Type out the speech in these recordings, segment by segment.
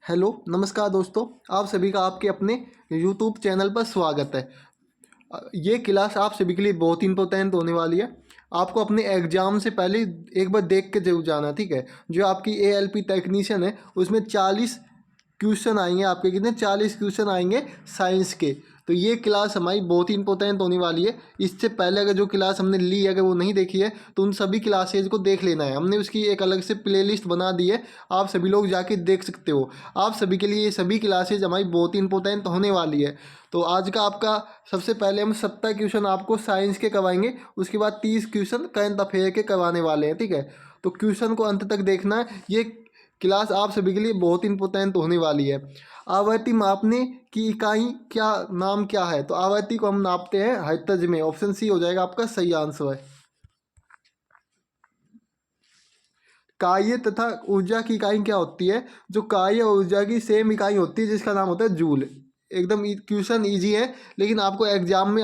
Hello नमस्कार दोस्तों, आप सभी का आपके अपने यूट्यूब चैनल पर स्वागत है। ये क्लास आप सभी के लिए बहुत इंपॉर्टेंट होने वाली है। आपको अपने एग्जाम से पहले एक बार देख के जरूर जाना, ठीक है। जो आपकी एएलपी टेक्नीशियन है उसमें 40 क्वेश्चन आएंगे। आपके कितने 40 क्वेश्चन आएंगे साइंस के। तो ये क्लास हमारी बहुत ही इंपॉर्टेंट होने वाली है। इससे पहले अगर जो क्लास हमने ली है अगर वो नहीं देखी है तो उन सभी क्लासेज को देख लेना है। हमने उसकी एक अलग से प्लेलिस्ट बना दी है, आप सभी लोग जाके देख सकते हो। आप सभी के लिए ये सभी क्लासेज हमारी बहुत ही इंपॉर्टेंट होने वाली है। तो आज का आपका सबसे पहले हम 70 क्वेश्चन आपको साइंस के करवाएंगे, उसके बाद 30 क्वेश्चन करंट अफेयर के करवाने वाले हैं, ठीक है। तो क्वेश्चन को अंत तक देखना है। ये क्लास आप सभी के लिए बहुत इंपॉर्टेंट होने वाली है। आवर्ती मापने की इकाई क्या नाम क्या है? तो आवर्ती को हम नापते हैं हर्ट्ज में। ऑप्शन सी हो जाएगा आपका सही आंसर है। कार्य तथा ऊर्जा की इकाई क्या होती है? जो कार्य और ऊर्जा की सेम इकाई होती है जिसका नाम होता है जूल। एकदम क्वेश्चन इजी है, लेकिन आपको एग्जाम में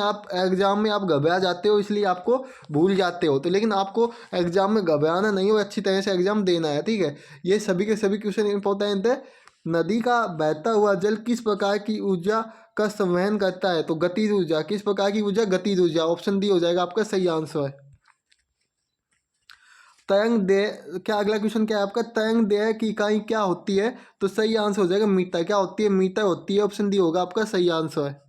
आप घबरा जाते हो, इसलिए आपको भूल जाते हो। तो लेकिन आपको एग्जाम में घबराना नहीं हो, अच्छी तरह से एग्जाम देना है, ठीक है। ये सभी के सभी क्वेश्चन इंपॉर्टेंट है। नदी का बहता हुआ जल किस प्रकार की ऊर्जा का संवहन करता है? तो गतिज ऊर्जा। किस प्रकार की ऊर्जा? गतिज ऊर्जा। ऑप्शन डी हो जाएगा आपका सही आंसर है। तरंग दैय, क्या अगला क्वेश्चन क्या है आपका? तरंग दैय की इकाई क्या होती है? तो सही आंसर हो जाएगा मीटर। क्या होती है? मीटर होती है। ऑप्शन डी होगा आपका सही आंसर है।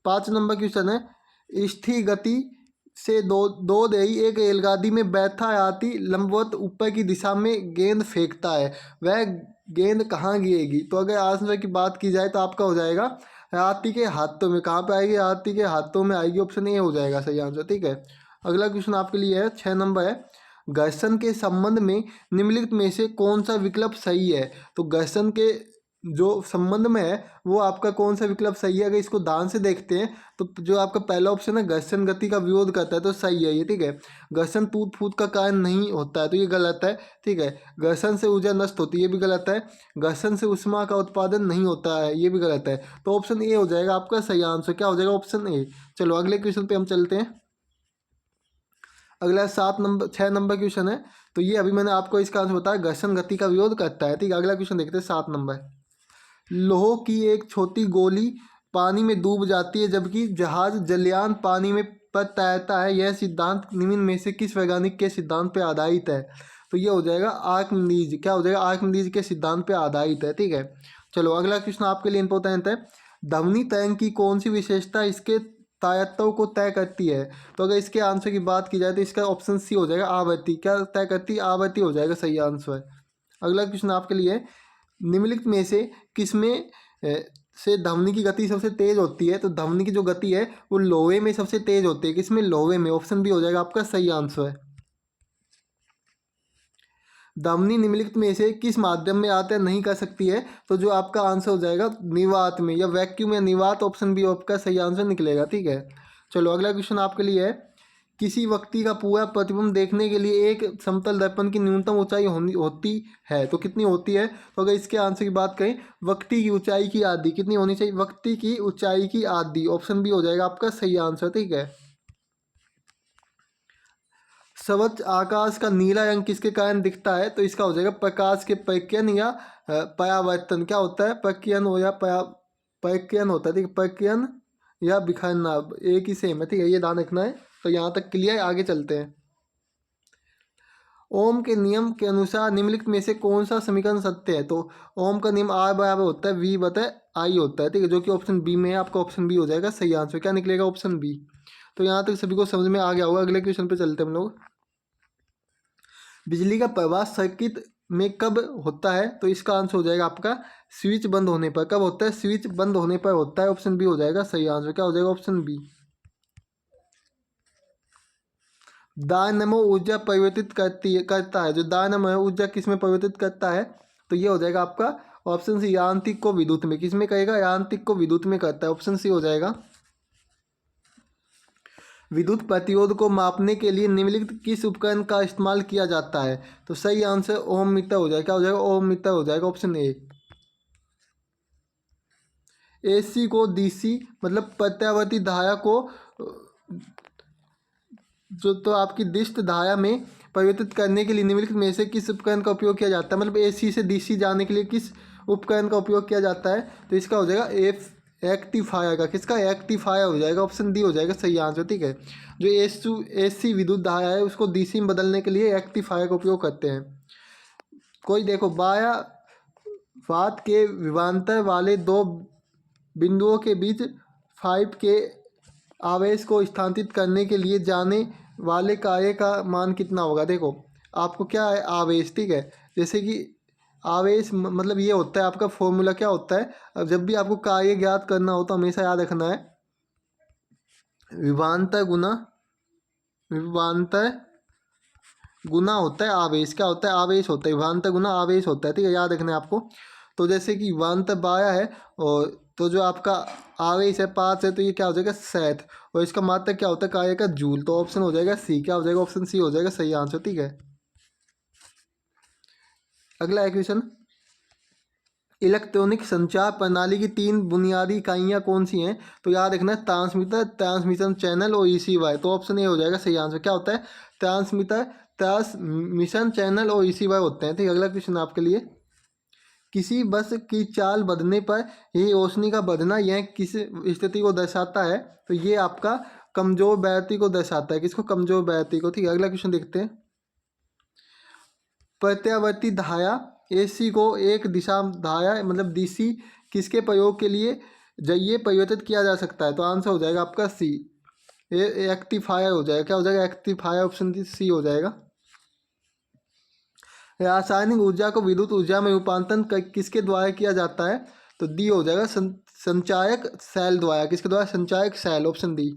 5 नंबर क्वेश्चन है, स्थिर गति से दो दो देही एक रेलगाड़ी में बैठा यात्री लंबवत ऊपर की दिशा में गेंद फेंकता है, वह गेंद कहाँ गिरेगी? तो अगर आंसर की बात की जाए तो आपका हो जाएगा यात्री के हाथों में। कहाँ पे आएगी? यात्री के हाथों में आएगी। ऑप्शन ए हो जाएगा सही आंसर, ठीक है। अगला क्वेश्चन आपके लिए है 6 नंबर है, घर्षण के संबंध में निम्नलिखित में से कौन सा विकल्प सही है? तो घर्षण के जो संबंध में है वो आपका कौन सा विकल्प सही है? अगर इसको ध्यान से देखते हैं तो जो आपका पहला ऑप्शन है घर्षण गति का विरोध करता है, तो सही है ये, ठीक है। घर्षण टूट फूट का कारण नहीं होता है, तो ये गलत है, ठीक है। घर्षण से ऊर्जा नष्ट होती है, ये भी गलत है। घर्षण से ऊष्मा का उत्पादन नहीं होता है, ये भी गलत है। तो ऑप्शन ए हो जाएगा आपका सही आंसर। क्या हो जाएगा? Option A. चलो अगले क्वेश्चन पे हम चलते हैं। अगला 6 नंबर क्वेश्चन है। तो ये अभी मैंने आपको इसका आंसर बताया, घर्षण गति का विरोध करता है, ठीक है। अगला क्वेश्चन देखते हैं 7 नंबर। लोह की एक छोटी गोली पानी में डूब जाती है जबकि जहाज जलयान पानी में पर तैरता है, यह सिद्धांत निम्न में से किस वैज्ञानिक के सिद्धांत पर आधारित है? तो ये हो जाएगा आर्किमिडीज। क्या हो जाएगा? आर्किमिडीज के सिद्धांत पर आधारित है, ठीक है। चलो अगला क्वेश्चन आपके लिए इंपॉर्टेंट है, ध्वनि तरंग की कौन सी विशेषता इसके तायत्व को तय करती है? तो अगर इसके आंसर की बात की जाए तो इसका ऑप्शन सी हो जाएगा आवृत्ति। क्या तय करती है? आवृत्ति हो जाएगा सही आंसर। अगला क्वेश्चन आपके लिए, निम्नलिखित में से किसमें से ध्वनि की गति सबसे तेज होती है? तो ध्वनि की जो गति है वो लोहे में सबसे तेज होती है। किसमें? लोहे में। ऑप्शन बी हो जाएगा आपका सही आंसर। ध्वनि निम्नलिखित में से किस माध्यम में आता नहीं कर सकती है? तो जो आपका आंसर हो जाएगा निवात में, या वैक्यूम या निवात। ऑप्शन बी आपका सही आंसर निकलेगा, ठीक है। चलो अगला क्वेश्चन आपके लिए है, किसी व्यक्ति का पूरा प्रतिबिंब देखने के लिए एक समतल दर्पण की न्यूनतम ऊंचाई होती है, तो कितनी होती है? तो अगर इसके आंसर की बात करें, व्यक्ति की ऊंचाई की आधी कितनी होनी चाहिए? व्यक्ति की ऊंचाई की आधी। ऑप्शन बी हो जाएगा आपका सही आंसर, ठीक है। स्वच्छ आकाश का नीला रंग किसके कारण दिखता है? तो इसका हो जाएगा प्रकाश के प्रकीर्णन या परावर्तन। क्या होता है? प्रकीर्णन हो या प्रकीर्णन होता है, ठीक है। प्रकीर्णन या बिखरना एक ही सेम है, ठीक है। ये ध्यान रखना है। तो यहाँ तक क्लियर, आगे चलते हैं। ओम के नियम के अनुसार निम्नलिखित में से कौन सा समीकरण सत्य है? तो ओम का नियम आर बराबर होता है वी बटा आई होता है, ठीक है, जो कि ऑप्शन बी में है। आपका ऑप्शन बी हो जाएगा सही आंसर। क्या निकलेगा? Option B. तो यहाँ तक सभी को समझ में आ गया होगा। अगले क्वेश्चन पे चलते हैं हम लोग। बिजली का प्रवाह सर्किट में कब होता है? तो इसका आंसर हो जाएगा आपका स्विच बंद होने पर। कब होता है? स्विच बंद होने पर होता है। ऑप्शन बी हो जाएगा सही आंसर। क्या हो जाएगा? Option B. डायनेमो ऊर्जा परिवर्तित करता है। जो डायनेमो है ऊर्जा किस में परिवर्तित करता है? तो ये हो जाएगा आपका ऑप्शन सी, यांत्रिक को विद्युत में। किस में कहेगा? यांत्रिक को विद्युत में करता है। ऑप्शन सी हो जाएगा। विद्युत प्रतिरोध को मापने के लिए निम्नलिखित किस उपकरण का इस्तेमाल किया जाता है? तो सही आंसर ओम मीटर हो जाएगा। क्या हो जाएगा? ओम मीटर हो जाएगा। Option A. एसी को डीसी मतलब प्रत्यावर्ती धारा को जो तो आपकी दिष्ट धारा में परिवर्तित करने के लिए निम्नलिखित में से किस उपकरण का उपयोग किया जाता है? मतलब एसी से डीसी जाने के लिए किस उपकरण का उपयोग किया जाता है? तो इसका हो जाएगा एक्टिफायर का, किसका? एक्टिफायर हो जाएगा, ऑप्शन डी हो जाएगा सही आंसर। ठीक है, जो AC विद्युत धारा है उसको DC में बदलने के लिए एक्टिफायर का उपयोग करते हैं। कोई देखो, बाया वात के विभवांतर वाले दो बिंदुओं के बीच 5 के आवेश को स्थानांतरित करने के लिए जाने वाले कार्य का मान कितना होगा? देखो आपको क्या है, आवेश। ठीक है, जैसे कि आवेश मतलब ये होता है आपका फॉर्मूला क्या होता है। अब जब भी आपको कार्य ज्ञात करना हो तो हमेशा याद रखना है विभवांतर गुना होता है आवेश। क्या होता है? आवेश होता है। विभवांतर गुना आवेश होता है। ठीक है, याद रखना है आपको। तो जैसे कि विभवांतर 12 है और तो जो आपका आवेश है 5 है, तो ये क्या हो जाएगा? 7। और इसका मात्रक क्या होता है कार्य का? जूल। तो ऑप्शन हो जाएगा सी। क्या हो जाएगा? ऑप्शन सी हो जाएगा सही आंसर। ठीक है, अगला क्वेश्चन, इलेक्ट्रॉनिक संचार प्रणाली की 3 बुनियादी इकाइयाँ कौन सी हैं? तो याद रखना है ट्रांसमीटर, ट्रांसमिशन चैनल और ECY। तो ऑप्शन ए हो जाएगा सही आंसर। क्या होता है? ट्रांसमीटर, ट्रांसमिशन चैनल और ECY होते हैं। ठीक है, अगला क्वेश्चन आपके लिए, किसी बस की चाल बढ़ने पर ये रोशनी का बढ़ना यह किस स्थिति को दर्शाता है? तो ये आपका कमजोर बैटरी को दर्शाता है। किसको? कमजोर बैटरी को। ठीक है, अगला क्वेश्चन देखते हैं, प्रत्यावर्ती धारा AC को एक दिशा धारा मतलब DC किसके प्रयोग के लिए ये परिवर्तित किया जा सकता है? तो आंसर हो जाएगा आपका सी, एक्टिफायर हो जाएगा। क्या हो जाएगा? एक्टिफायर, ऑप्शन सी हो जाएगा। रासायनिक ऊर्जा को विद्युत ऊर्जा में रूपांतरण किसके द्वारा किया जाता है? तो डी हो जाएगा संचायक सेल द्वारा। किसके द्वारा? संचायक सेल, ऑप्शन डी।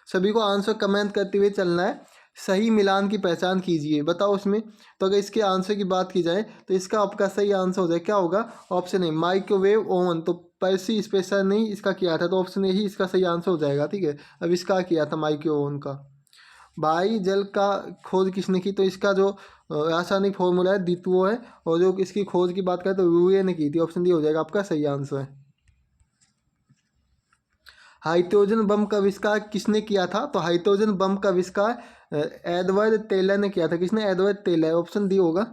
सभी को आंसर कमेंट करते हुए चलना है। सही मिलान की पहचान कीजिए, बताओ उसमें। तो अगर इसके आंसर की बात की जाए तो इसका आपका सही आंसर हो जाए क्या होगा? Option A, microwave oven. तो पर्सी स्पेशल नहीं इसका किया था, तो ऑप्शन ए ही इसका सही आंसर हो जाएगा। ठीक है, अब इसका किया था माइक्रो ओवन का। भारी जल का खोज किसने की? तो इसका जो रासायनिक फॉर्मूला है D2O है, और जो इसकी खोज की बात करें तो यूए ने की थी। ऑप्शन डी हो जाएगा आपका सही आंसर है। हाइड्रोजन बम का आविष्कार किसने किया था? तो हाइड्रोजन बम का आविष्कार एडवर्ड टेलर ने किया था। किसने? एडवर्ड टेलर, ऑप्शन डी होगा।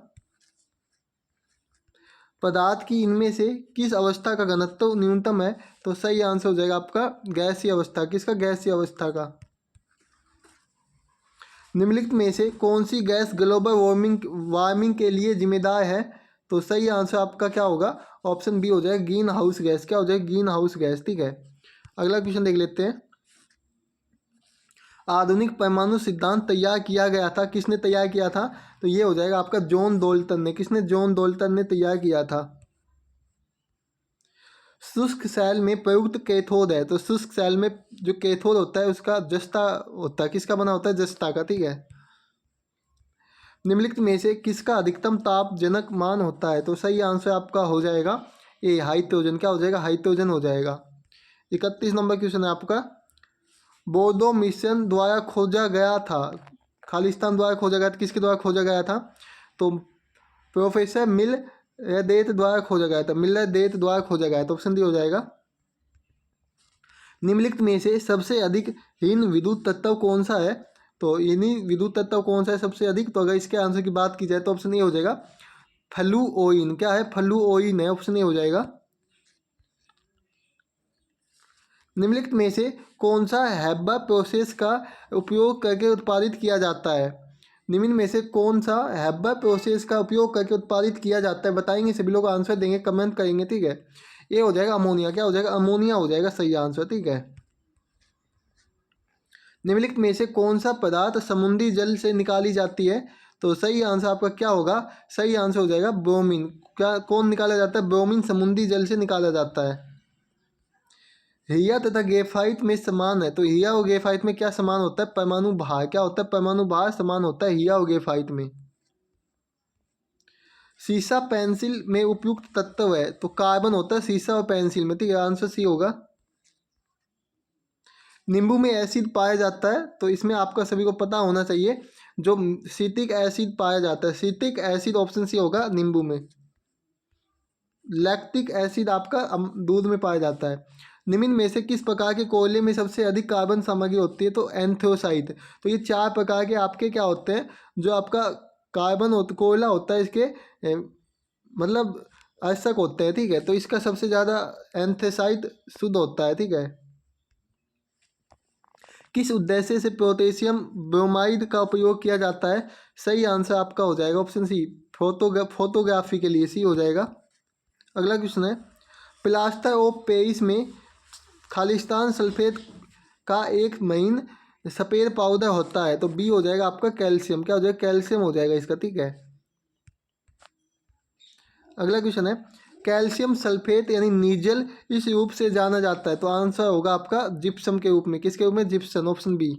पदार्थ की इनमें से किस अवस्था का घनत्व न्यूनतम है? तो सही आंसर हो जाएगा आपका गैसीय अवस्था। किसका? गैसीय अवस्था का। निम्नलिखित में से कौन सी गैस ग्लोबल वार्मिंग के लिए जिम्मेदार है? तो सही आंसर आपका क्या होगा? ऑप्शन बी हो जाएगा ग्रीन हाउस गैस। क्या हो जाएगा? Green house gas. ठीक है, अगला क्वेश्चन देख लेते हैं, आधुनिक परमाणु सिद्धांत तैयार किया गया था, किसने तैयार किया था? तो ये हो जाएगा आपका जॉन डोल्टन ने। किसने? जॉन डोल्टन ने तैयार किया था। शुष्क सेल में प्रयुक्त कैथोड है, तो शुष्क सेल में जो कैथोड होता है उसका जस्ता होता है। किसका बना होता है? जस्ता का। ठीक है, निम्नलिखित में से किसका अधिकतम तापजनक मान होता है? तो सही आंसर आपका हो जाएगा ए, हाइड्रोजन। क्या हो जाएगा? हाइड्रोजन हो जाएगा। 31 नंबर क्वेश्चन है आपका, बोर्डो मिशन द्वारा खोजा गया था, खालिस्तान द्वारा खोजा गया था, किसके द्वारा खोजा गया था? तो प्रोफेसर मिल देत द्वारा खोजा गया था। मिलर देत द्वारा खोजा गया था, ऑप्शन डी हो जाएगा। निम्नलिखित में से सबसे अधिक हीन विद्युत तत्व कौन सा है? तो इन्हीं विद्युत तत्व कौन सा है सबसे अधिक? तो अगर इसके आंसर की बात की जाए तो ऑप्शन ए हो जाएगा फ्लूओइन। क्या है? फ्लूओइन है, ऑप्शन ए हो जाएगा। निम्नलिखित में से कौन सा हैबर प्रोसेस का उपयोग करके उत्पादित किया जाता है? निम्न में से कौन सा हैबर प्रोसेस का उपयोग करके उत्पादित किया जाता है? बताएंगे, सभी लोग आंसर देंगे, कमेंट करेंगे। ठीक है, ये हो जाएगा अमोनिया। क्या हो जाएगा? अमोनिया हो जाएगा सही आंसर। ठीक है, निम्नलिखित में से कौन सा पदार्थ समुद्री जल से निकाली जाती है? तो सही आंसर आपका क्या होगा? सही आंसर हो जाएगा ब्रोमीन। क्या कौन निकाला जाता है? ब्रोमीन समुद्री जल से निकाला जाता है। हीरा तथा ग्रेफाइट में समान है, तो हीरा और ग्रेफाइट में क्या समान होता है? परमाणु भार। क्या होता है? परमाणु भार समान होता है हीरा और ग्रेफाइट में। सीसा पेंसिल में उपयुक्त तत्व है, तो कार्बन होता है सीसा और पेंसिल में। ठीक है, आंसर सी होगा। नींबू में एसिड पाया जाता है, तो इसमें आपका सभी को पता होना चाहिए, जो सिट्रिक एसिड पाया जाता है। सिट्रिक एसिड, ऑप्शन सी होगा नींबू में। लैक्टिक एसिड आपका दूध में पाया जाता है। निम्न में से किस प्रकार के कोयले में सबसे अधिक कार्बन सामग्री होती है? तो एंथ्रोसाइट। तो ये 4 प्रकार के आपके क्या होते हैं जो आपका कार्बन कोयला होता है, इसके मतलब आवश्यक होते हैं, ठीक है। तो इसका सबसे ज़्यादा एंथेसाइट शुद्ध होता है, ठीक है। किस उद्देश्य से पोटेशियम ब्रोमाइड का उपयोग किया जाता है? सही आंसर आपका हो जाएगा ऑप्शन सी, फोटोग्राफी के लिए, सी हो जाएगा। अगला क्वेश्चन है, प्लास्टर ऑफ पेरिस में खालिस्तान सल्फेट का एक महीन सफ़ेद पाउडर होता है, तो बी हो जाएगा आपका कैल्शियम। क्या हो जाएगा? कैल्शियम हो जाएगा इसका, ठीक है। अगला क्वेश्चन है, कैल्शियम सल्फेट यानी नीजल इस रूप से जाना जाता है, तो आंसर होगा आपका जिप्सम के रूप में। किसके रूप में? Gypsum, option B.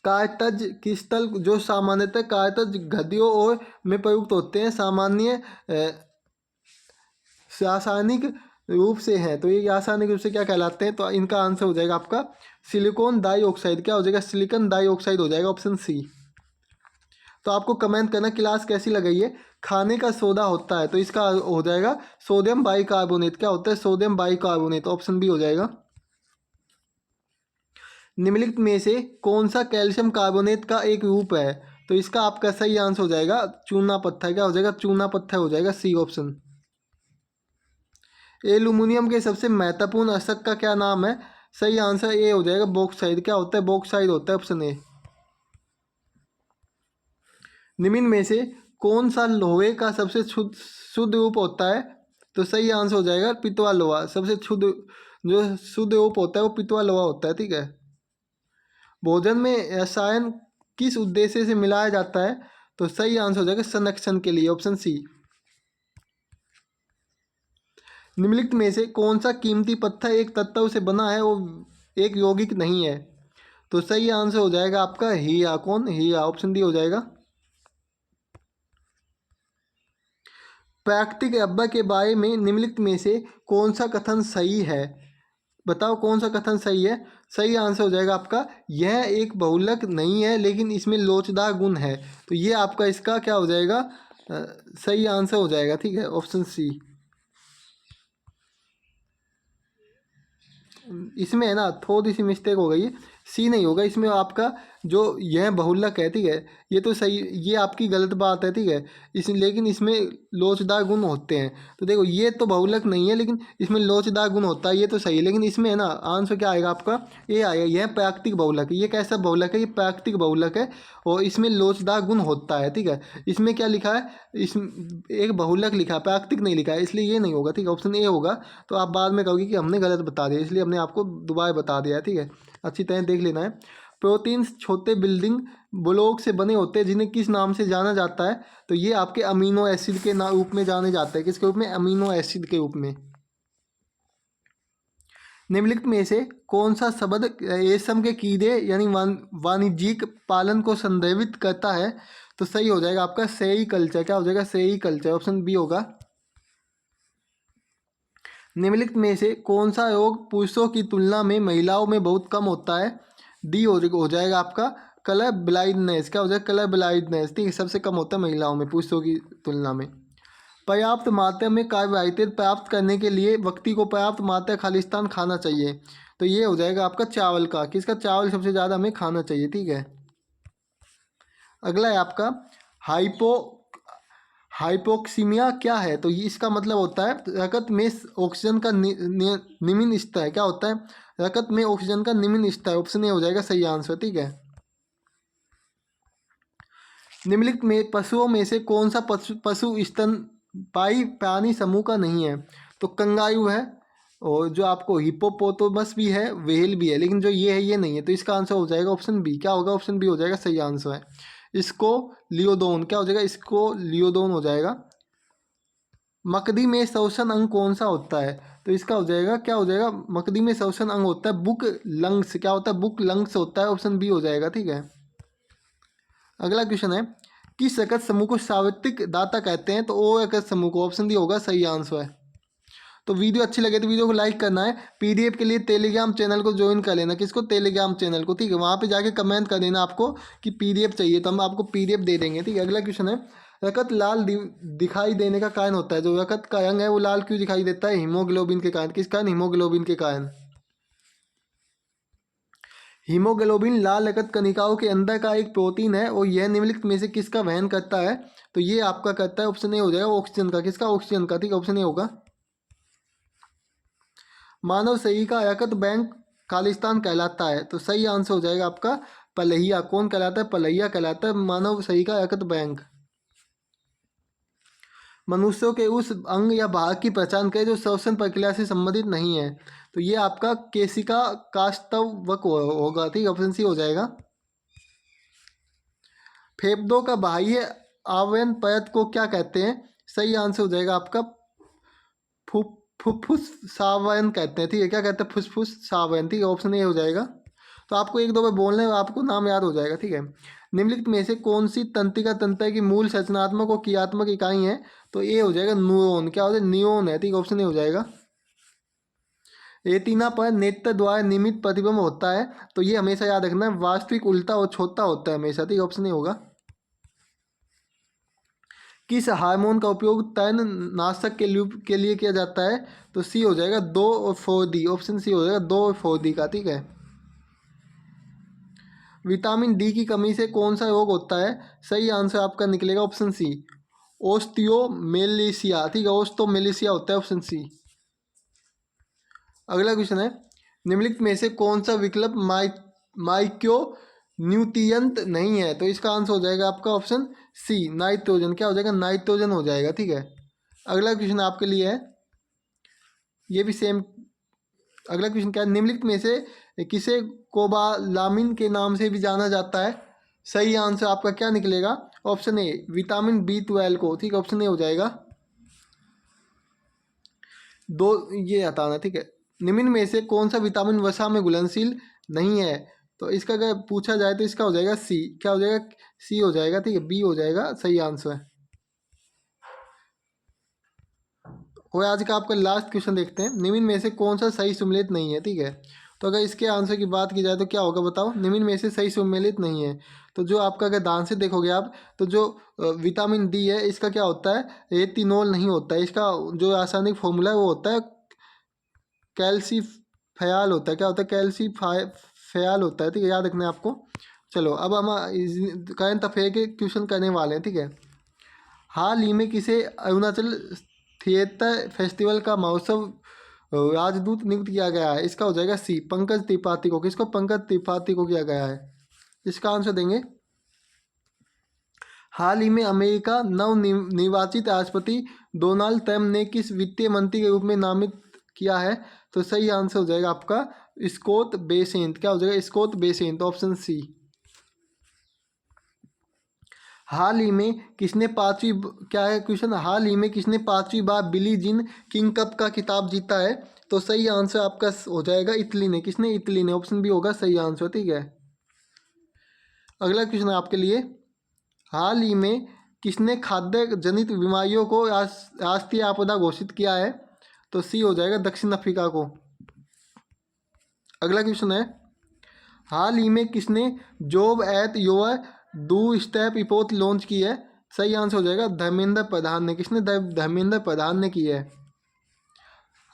Quartz crystal जो सामान्यतः कार्तज गद्दियों और में प्रयुक्त होते हैं, सामान्य रासायनिक रूप से हैं, तो ये रासायनिक रूप से क्या कहलाते हैं? तो इनका आंसर हो जाएगा आपका सिलिकॉन डाइऑक्साइड। क्या हो जाएगा? सिलिकॉन डाइऑक्साइड हो जाएगा, ऑप्शन सी। तो आपको कमेंट करना क्लास कैसी लगी है। खाने का सोडा होता है, तो इसका हो जाएगा सोडियम बाइकार्बोनेट। क्या होता है? सोडियम बाइकार्बोनेट, ऑप्शन बी हो जाएगा। निम्नलिखित में से कौन सा कैल्शियम कार्बोनेट का एक रूप है? तो इसका आपका सही आंसर हो जाएगा चूना पत्थर। क्या हो जाएगा? चूना पत्थर हो जाएगा, सी ऑप्शन। एल्यूमिनियम के सबसे महत्वपूर्ण अशक का क्या नाम है? सही आंसर ए हो जाएगा बॉक्साइड। क्या होता है? बॉक्साइड होता है, ऑप्शन ए। निम्न में से कौन सा लोहे का सबसे शुद्ध शुद्ध रूप होता है? तो सही आंसर हो जाएगा पितवा लोहा। सबसे शुद्ध जो शुद्ध रूप होता है वो पितवा लोहा होता है, ठीक है। भोजन में रसायन किस उद्देश्य से मिलाया जाता है? तो सही आंसर हो जाएगा संरक्षण के लिए, ऑप्शन सी। निम्नलिखित में से कौन सा कीमती पत्थर एक तत्व से बना है वो एक यौगिक नहीं है? तो सही आंसर हो जाएगा आपका हीरा। कौन? हीरा, ऑप्शन डी हो जाएगा। प्राकृतिक रबर के बारे में निम्नलिखित में से कौन सा कथन सही है? बताओ कौन सा कथन सही है। सही आंसर हो जाएगा आपका यह एक बहुलक नहीं है लेकिन इसमें लोचदार गुण है, तो ये आपका इसका क्या हो जाएगा? सही आंसर हो जाएगा, ठीक है, ऑप्शन सी। इसमें है ना थोड़ी सी मिस्टेक हो गई है, सी नहीं होगा इसमें आपका। जो यह बहुलक है, ठीक है, ये तो सही, ये आपकी गलत बात है, ठीक है। लेकिन इसमें लोचदार गुण होते हैं, तो देखो ये तो बहुलक नहीं है लेकिन इसमें लोचदार गुण होता है, ये तो सही है। लेकिन इसमें है ना आंसर क्या आएगा आपका? ये आएगा, यह प्राकृतिक बहुलक है। ये कैसा बहुलक है? ये प्राकृतिक बहुलक है और इसमें लोचदार गुण होता है, ठीक है। इसमें क्या लिखा है? इस एक बहुलक लिखा है, प्राकृतिक नहीं लिखा है, इसलिए ये नहीं होगा, ठीक है, ऑप्शन ए होगा। तो आप बाद में कहोगे कि हमने गलत बता दिया, इसलिए हमने आपको दोबारा बता दिया है, ठीक है। अच्छी तरह देख लेना है। प्रोटीन्स छोटे बिल्डिंग ब्लॉक से बने होते हैं जिन्हें किस नाम से जाना जाता है? तो ये आपके अमीनो एसिड के रूप में जाने जाते हैं। किसके रूप में? अमीनो एसिड के रूप में। निम्नलिखित में से कौन सा शब्द रेशम के कीड़े यानी वाणिज्यिक पालन को संदर्भित करता है? तो सही हो जाएगा आपका सेरीकल्चर। क्या हो जाएगा? सेरीकल्चर, ऑप्शन बी होगा। निम्नलिखित में से कौन सा रोग पुरुषों की तुलना में महिलाओं में बहुत कम होता है? डी हो जाएगा आपका कलर ब्लाइंडनेस। क्या हो जाएगा? कलर ब्लाइंडनेस, ठीक है, सबसे कम होता है महिलाओं में पुरुषों की तुलना में। पर्याप्त मात्रा में कार्बोहाइड्रेट प्राप्त करने के लिए व्यक्ति को पर्याप्त मात्रा खालिस्तान खाना चाहिए, तो ये हो जाएगा आपका चावल का। किसका? चावल सबसे ज़्यादा हमें खाना चाहिए, ठीक है। अगला है आपका हाइपो हाइपोक्सीमिया क्या है? तो ये इसका मतलब होता है रक्त में ऑक्सीजन का निम्न स्तर। क्या होता है? रक्त में ऑक्सीजन का निम्न स्तर, ऑप्शन ए हो जाएगा सही आंसर, ठीक है। निम्नलिखित में पशुओं में से कौन सा पशु स्तनपायी प्राणी समूह का नहीं है? तो कंगारू है और जो आपको हिप्पोपोटामस भी है, व्हेल भी है, लेकिन जो ये है ये नहीं है, तो इसका आंसर हो जाएगा ऑप्शन बी। क्या होगा? ऑप्शन बी हो जाएगा सही आंसर है। इसको लियोडोन। क्या हो जाएगा? इसको लियोडोन हो जाएगा। मकड़ी में श्वसन अंग कौन सा होता है? तो इसका हो जाएगा, क्या हो जाएगा? मकड़ी में श्वसन अंग होता है बुक लंग्स। क्या होता है? बुक लंग्स होता है, ऑप्शन बी हो जाएगा, ठीक है। अगला क्वेश्चन है, किस रकत समूह को सावित्रिक दाता कहते हैं? तो ओ रकत समूह को, ऑप्शन डी होगा सही आंसर है। तो वीडियो अच्छी लगे तो वीडियो को लाइक करना है। पीडीएफ के लिए टेलीग्राम चैनल को ज्वाइन कर लेना। किसको? टेलीग्राम चैनल को, ठीक है। वहाँ पे जाके कमेंट कर देना आपको कि पीडीएफ चाहिए, तो हम आपको पीडीएफ दे देंगे, ठीक है। अगला क्वेश्चन है, रकत लाल दिखाई देने का कारण होता है। जो रकत का रंग है वो लाल क्यों दिखाई देता है? हीमोग्लोबिन के कारण। किस कारण? हीमोग्लोबिन के कारण। हीमोग्लोबिन लाल रक्त कणिकाओं के अंदर का एक प्रोटीन है और यह निम्नलिखित में से किसका वहन करता है? तो ये आपका कहता है ऑप्शन ए हो जाएगा ऑक्सीजन का। किसका? ऑक्सीजन का। ठीक है, ऑप्शन ए होगा। मानव शरीर का यकृत बैंक खालिस्तान कहलाता है, तो सही आंसर हो जाएगा आपका पलहिया। कौन कहलाता है? पलहिया कहलाता है मानव शरीर का यकृत बैंक। मनुष्यों के उस अंग या भाग की पहचान करें जो श्वसन प्रक्रिया से संबंधित नहीं है, तो ये आपका केशिका काष्ठवक होगा। ठीक है, ऑप्शन सी हो जाएगा। फेफड़ों का बाह्य आवरण परत को क्या कहते हैं? सही आंसर हो जाएगा आपका फुफ्फुस सावरण कहते हैं। ठीक है, क्या कहते हैं? फुफ्फुस सावरण। ठीक है, ऑप्शन ए हो जाएगा। तो आपको एक दो बार बोलने में आपको नाम याद हो जाएगा। ठीक है, निम्नलिखित में से कौन सी तंत्रिका तंत्र की मूल संरचनात्मक और क्रियात्मक इकाई है? तो ये हो जाएगा न्यूरॉन। क्या हो जाएगा? न्यूरॉन है। ठीक है, ऑप्शन ए हो जाएगा। रेटिना पर नेत्र द्वारा नियमित प्रतिबिंब होता है, तो ये हमेशा याद रखना है वास्तविक उल्टा और छोटा होता है हमेशा। ठीक है, ऑप्शन ए होगा। किस हार्मोन का उपयोग तृणनाशक के लिए किया जाता है? तो सी हो जाएगा 2 और 4D। ऑप्शन सी हो जाएगा 2 और 4D का। ठीक है, विटामिन डी की कमी से कौन सा रोग होता है? सही आंसर आपका निकलेगा ऑप्शन सी ओस्टियोमेलेशिया। ठीक है, ओस्टोमेलेशिया होता है, ऑप्शन सी। अगला क्वेश्चन है, निम्नलिखित में से कौन सा विकल्प माइक्रो न्यूट्रिएंट नहीं है? तो इसका आंसर हो जाएगा आपका ऑप्शन सी नाइट्रोजन। क्या हो जाएगा? नाइट्रोजन हो जाएगा। ठीक है, अगला क्वेश्चन आपके लिए है, ये भी सेम। अगला क्वेश्चन क्या है? निम्नलिखित में से किसे कोबालामिन के नाम से भी जाना जाता है? सही आंसर आपका क्या निकलेगा? ऑप्शन ए विटामिन B12 को। ठीक है, ऑप्शन ए हो जाएगा। दो ये हटाना। ठीक है, निम्न में से कौन सा विटामिन वसा में घुलनशील नहीं है? तो इसका अगर पूछा जाए तो इसका हो जाएगा सी। क्या हो जाएगा? सी हो जाएगा। ठीक है, बी हो जाएगा सही आंसर है। और आज का आपका लास्ट क्वेश्चन देखते हैं, निम्न में से कौन सा सही सम्मिलित नहीं है? ठीक है, तो अगर इसके आंसर की बात की जाए तो क्या होगा बताओ? निम्न में से सही सम्मिलित नहीं है, तो जो आपका अगर ध्यान से देखोगे आप, तो जो विटामिन डी है इसका क्या होता है? रेटिनॉल नहीं होता है। इसका जो रासायनिक फॉर्मूला है वो होता है कैल्सीफेयाल होता है। क्या होता है? कैल्सीफेयाल होता है। ठीक है, याद रखना है आपको। चलो अब हम करंट अफेयर के क्वेश्चन करने वाले हैं। ठीक है, हाल ही में किसे अरुणाचल थिएटर फेस्टिवल का महोत्सव राजदूत नियुक्त किया गया है? इसका हो जाएगा सी पंकज त्रिपाठी को। किसको? पंकज त्रिपाठी को किया गया है। इसका आंसर देंगे। हाल ही में अमेरिका नव निर्वाचित राष्ट्रपति डोनाल्ड ट्रंप ने किस वित्तीय मंत्री के रूप में नामित किया है? तो सही आंसर हो जाएगा आपका स्कॉट बेसेंट। क्या हो जाएगा? Scott Bessent, option C. हाल ही में किसने पांचवी क्या है क्वेश्चन? हाल ही में किसने 5वीं बार बिली जीन किंग कप का खिताब जीता है? तो सही आंसर आपका हो जाएगा इटली ने। किसने? इटली ने, ऑप्शन बी होगा सही आंसर। ठीक है, अगला क्वेश्चन है आपके लिए, हाल ही में किसने खाद्य जनित बीमारियों को राष्ट्रीय आपदा घोषित किया है? तो सी हो जाएगा दक्षिण अफ्रीका को। अगला क्वेश्चन है, हाल ही में किसने job at your do step report launch की है? सही आंसर हो जाएगा धर्मेंद्र प्रधान ने। किसने? धर्मेंद्र प्रधान ने की है।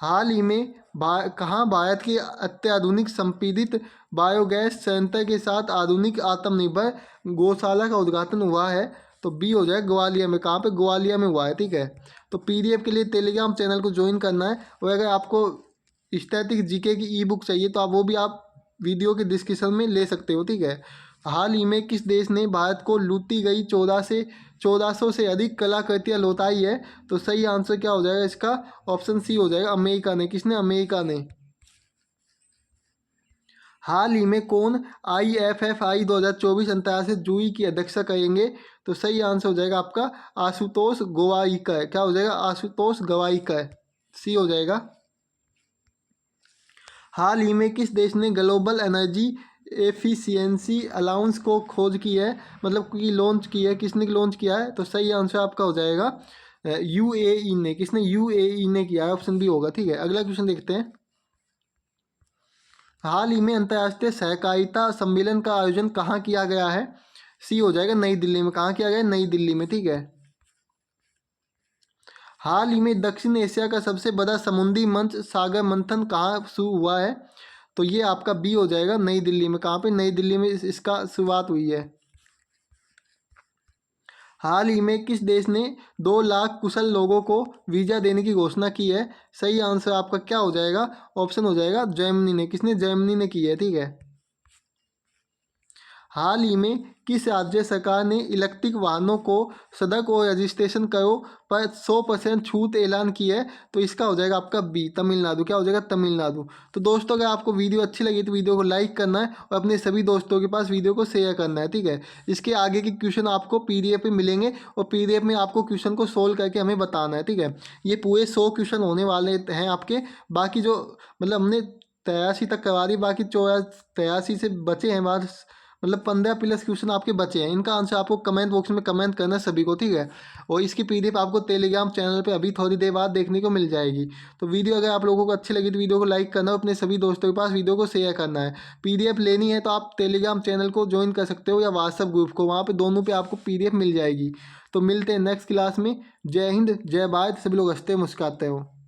हाल ही में कहाँ भारत के अत्याधुनिक संपीड़ित बायोगैस संयंत्र के साथ आधुनिक आत्मनिर्भर गौशाला का उद्घाटन हुआ है? तो बी हो जाएगा ग्वालियर में। कहाँ पे? ग्वालियर में हुआ है। ठीक है, तो PDF के लिए टेलीग्राम चैनल को ज्वाइन करना है। और अगर आपको स्टैटिक जीके की ई बुक चाहिए तो आप वो भी आप वीडियो के डिस्क्रिप्शन में ले सकते हो। ठीक है, हाल ही में किस देश ने भारत को लूटी गई 1400 से अधिक कलाकृतियाँ लौटाई है? तो सही आंसर क्या हो जाएगा इसका? ऑप्शन सी हो जाएगा अमेरिका ने। किसने? अमेरिका ने। हाल ही में कौन IFFI 2024 अंतर्राष्ट्रीय जूरी की अध्यक्षता करेंगे? तो सही आंसर हो जाएगा आपका आशुतोष गोवारिकर। क्या हो जाएगा? आशुतोष गोवारिकर, सी हो जाएगा। हाल ही में किस देश ने ग्लोबल एनर्जी एफिशिएंसी अलाउंस को खोज की है, मतलब कि लॉन्च की है? किसने लॉन्च किया है? तो सही आंसर आपका हो जाएगा UAE ने। किसने? UAE ने किया है, ऑप्शन बी होगा। ठीक है, अगला क्वेश्चन देखते हैं, हाल ही में अंतर्राष्ट्रीय सहकारिता सम्मेलन का आयोजन कहाँ किया गया है? सी हो जाएगा नई दिल्ली में। कहाँ किया गया? नई दिल्ली में। ठीक है, हाल ही में दक्षिण एशिया का सबसे बड़ा समुद्री मंच सागर मंथन कहाँ शुरू हुआ है? तो ये आपका बी हो जाएगा नई दिल्ली में। कहाँ पे? नई दिल्ली में इसका शुरुआत हुई है। हाल ही में किस देश ने 2 लाख कुशल लोगों को वीज़ा देने की घोषणा की है? सही आंसर आपका क्या हो जाएगा? ऑप्शन हो जाएगा जर्मनी ने। किसने? जर्मनी ने की है, ठीक है। हाल ही में किस राज्य सरकार ने इलेक्ट्रिक वाहनों को सड़क और रजिस्ट्रेशन करो पर 100% छूट ऐलान की है? तो इसका हो जाएगा आपका बी, तमिलनाडु। क्या हो जाएगा? तमिलनाडु। तो दोस्तों, अगर आपको वीडियो अच्छी लगी तो वीडियो को लाइक करना है और अपने सभी दोस्तों के पास वीडियो को शेयर करना है, ठीक है। इसके आगे के क्वेश्चन आपको पीडीएफ में मिलेंगे और पीडीएफ में आपको क्वेश्चन को सोल्व करके हमें बताना है, ठीक है। ये पूरे 100 क्वेश्चन होने वाले हैं आपके। बाकी जो मतलब हमने 83 तक करवा दी, बाकी 83 से बचे हैं बाद, मतलब 15 प्लस क्वेश्चन आपके बचे हैं। इनका आंसर आपको कमेंट बॉक्स में कमेंट करना है सभी को, ठीक है। और इसकी पीडीएफ आपको टेलीग्राम चैनल पे अभी थोड़ी देर बाद देखने को मिल जाएगी। तो वीडियो अगर आप लोगों को अच्छी लगी तो वीडियो को लाइक करना और अपने सभी दोस्तों के पास वीडियो को शेयर करना है। पीडीएफ लेनी है तो आप टेलीग्राम चैनल को ज्वाइन कर सकते हो या व्हाट्सएप ग्रुप को, वहाँ पर दोनों पर आपको पीडीएफ मिल जाएगी। तो मिलते हैं नेक्स्ट क्लास में। जय हिंद, जय भारत। सभी लोग हंसते मुस्कुराते हो।